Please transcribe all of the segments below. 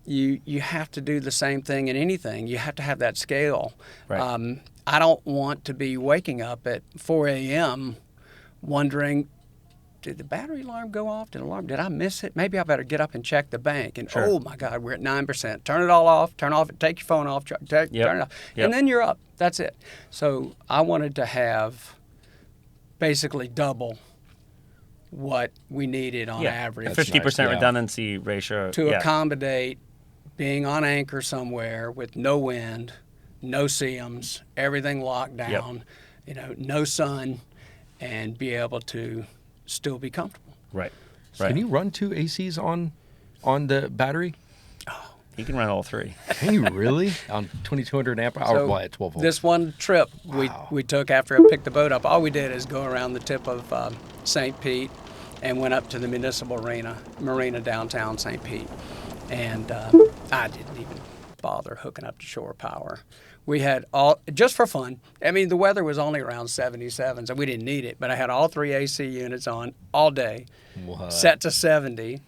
you have to do the same thing in anything. You have to have that scale. Right. I don't want to be waking up at 4 a.m. wondering, did the battery alarm go off? Did I miss it? Maybe I better get up and check the bank. And Sure. oh my God, we're at 9%. Turn it all off. Turn your phone off. Turn it off. Yep. And then you're up. That's it. So I wanted to have basically double what we needed on average. 50% nice. redundancy ratio. To accommodate being on anchor somewhere with no wind, no SEAMs, everything locked down, no sun, and be able to still be comfortable. Right. Can you run 2 ACs on the battery? You can run all 3. Can you really? On 2,200 amp hour? So at 12 volts. this one trip we took after I picked the boat up, all we did is go around the tip of St. Pete and went up to the municipal marina downtown St. Pete. And I didn't even bother hooking up to shore power. We had just for fun. I mean, the weather was only around 77, so we didn't need it. But I had all 3 AC units on all day, set to 70,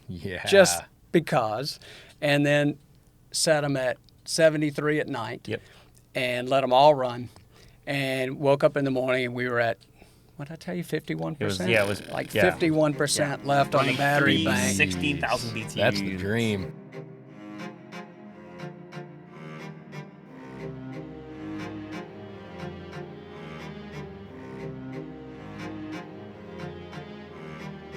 just because. And then set them at 73 at night, and let them all run. And woke up in the morning, and we were at, what did I tell you, 51%? It was like 51% left on the battery bank. 16,000 BTU. That's the dream.